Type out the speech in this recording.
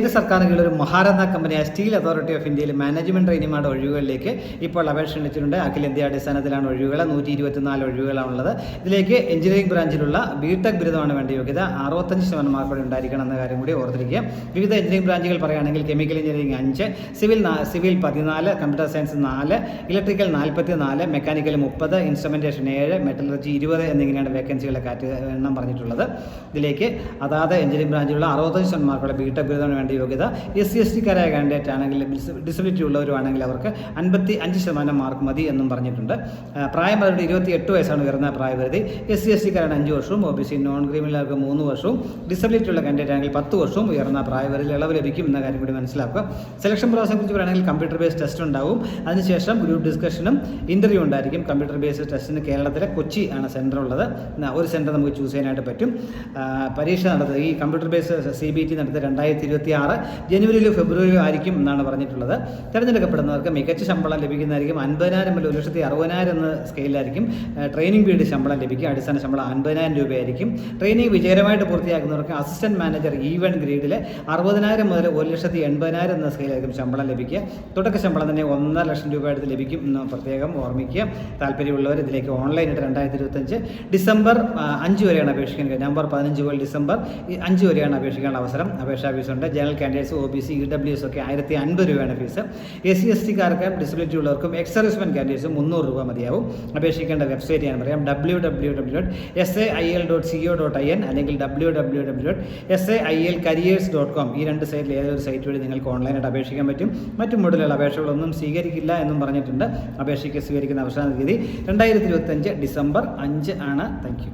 കേന്ദ്ര സർക്കാരുകളുടെ ഒരു മഹാരത്ന കമ്പനിയായ സ്റ്റീൽ അതോറിറ്റി ഓഫ് ഇന്ത്യയിൽ മാനേജ്മെന്റ് ട്രെയിനിമാരുടെ ഒഴിവുകളിലേക്ക് ഇപ്പോൾ അപേക്ഷ ക്ഷണിച്ചിട്ടുണ്ട്. അഖിലേന്ത്യാ അടിസ്ഥാനത്തിലാണ് ഒഴിവുകൾ. 124 ഒഴിവുകളാണുള്ളത്. ഇതിലേക്ക് എഞ്ചിനീയറിംഗ് ബ്രാഞ്ചിലുള്ള ബിടെക് ബിരുദമാണ് വേണ്ട യോഗ്യത. 65% മാർക്കോടെ ഉണ്ടായിരിക്കണം എന്ന കാര്യം കൂടി ഓർത്തിരിക്കുക. വിവിധ എഞ്ചിനീയറിംഗ് ബ്രാഞ്ചുകൾ പറയുകയാണെങ്കിൽ chemical engineering 5, civil 14, computer science 4, electrical 44, mechanical 30, instrumentation 7, metallurgy 20 എന്നിങ്ങനെയാണ് വേക്കൻസികളെ എണ്ണം പറഞ്ഞിട്ടുള്ളത്. ഇതിലേക്ക് അതാത് എഞ്ചിനീയറിംഗ് ബ്രാഞ്ചിലുള്ള 65% മാർക്കോടെ ബിടെക് ബിരുദമാണ് വേണ്ട യോഗ്യത. SC/ST-കാരായ കാൻഡിഡേറ്റ് ആണെങ്കിൽ ഡിസബിലിറ്റി ഉള്ളവരുമാണെങ്കിൽ അവർക്ക് 55% മാർക്ക് മതി എന്നും പറഞ്ഞിട്ടുണ്ട്. പ്രായം അവരുടെ 28 വയസ്സാണ് ഉയർന്ന പ്രായപരിധി. SC/ST-കാരാണ് 5 വർഷവും, OBC നോൺ ക്രിമിനലുകാർക്ക് 3 വർഷവും, ഡിസബിലിറ്റി ഉള്ള കാൻഡിഡേറ്റ് ആണെങ്കിൽ 10 വർഷവും ഉയർന്ന പ്രായപരിധിയിൽ ഇളവ് ലഭിക്കും എന്ന കാര്യം കൂടി മനസ്സിലാക്കുക. സെലക്ഷൻ പ്രോസസിനെ കുറിച്ച് പറയുകയാണെങ്കിൽ കമ്പ്യൂട്ടർ ബേസ്ഡ് ടെസ്റ്റ് ഉണ്ടാവും. അതിനുശേഷം ഗ്രൂപ്പ് ഡിസ്കഷനും ഇന്റർവ്യൂ ഉണ്ടായിരിക്കും. കമ്പ്യൂട്ടർ ബേസ്ഡ് ടെസ്റ്റിന് കേരളത്തിലെ കൊച്ചി ആണ് സെൻറ്റർ ഉള്ളത്. ഒരു സെൻറ്റർ നമുക്ക് ചൂസ് ചെയ്യാനായിട്ട് പറ്റും. പരീക്ഷ നടത്തുക ഈ കമ്പ്യൂട്ടർ ബേസ്ഡ് CBT നടത്തുക 2026 ജനുവരിയിലോ ഫെബ്രുവരിയിലോ ആയിരിക്കും എന്നാണ് പറഞ്ഞിട്ടുള്ളത്. തിരഞ്ഞെടുക്കപ്പെടുന്നവർക്ക് മികച്ച ശമ്പളം ലഭിക്കുന്നതായിരിക്കും. 50,000 മുതൽ 1,60,000 എന്ന സ്കെയിലായിരിക്കും ട്രെയിനിങ് പീരീഡ് ശമ്പളം ലഭിക്കുക. അടിസ്ഥാന ശമ്പളം 50,000 രൂപയായിരിക്കും. ട്രെയിനിങ് വിജയകരമായിട്ട് പൂർത്തിയാക്കുന്നവർക്ക് അസിസ്റ്റന്റ് മാനേജർ E1 ഗ്രേഡിൽ 60,000 മുതൽ 1,80,000 എന്ന സ്കെയിലായിരിക്കും ശമ്പളം ലഭിക്കുക. തുടക്ക ശമ്പളം തന്നെ 1.5 ലക്ഷം രൂപ അടുത്ത് ലഭിക്കും എന്ന് പ്രത്യേകം ഓർമ്മിക്കുക. താല്പര്യമുള്ളവർ ഇതിലേക്ക് ഓൺലൈനായിട്ട് 2025 ഡിസംബർ 5 വരെയാണ് അപേക്ഷിക്കാൻ കഴിയുക. നവംബർ 15 മുതൽ ഡിസംബർ 5 വരെയാണ് അപേക്ഷിക്കാനുള്ള അവസരം. അപേക്ഷാ ഫീസുണ്ട്. ജനറൽ കാൻഡിഡേറ്റ്സ്, OBC, EWS ഒക്കെ 1,050 രൂപയാണ് ഫീസ്. SC/ST-കാർക്ക് ഡിസബിലിറ്റി ഉള്ളവർക്കും എക്സ് സർവീസ്മെൻ കാൻഡിഡേറ്റ്സും 300 രൂപ മതിയാവും. അപേക്ഷിക്കേണ്ട വെബ്സൈറ്റ് ഞാൻ പറയാം. www.sail.co.in അല്ലെങ്കിൽ www.sailcareers.com. ഈ 2 സൈറ്റിൽ ഏതൊരു സൈറ്റ് വഴി നിങ്ങൾക്ക് ഓൺലൈനായിട്ട് അപേക്ഷിക്കാൻ പറ്റും. മറ്റു മോഡലുള്ള അപേക്ഷകളൊന്നും സ്വീകരിക്കില്ല എന്നും പറഞ്ഞിട്ടുണ്ട്. അപേക്ഷയ്ക്ക് സ്വീകരിക്കുന്ന അവസാന തീയതി 2025 ഡിസംബർ 5 ആണ്. Thank you.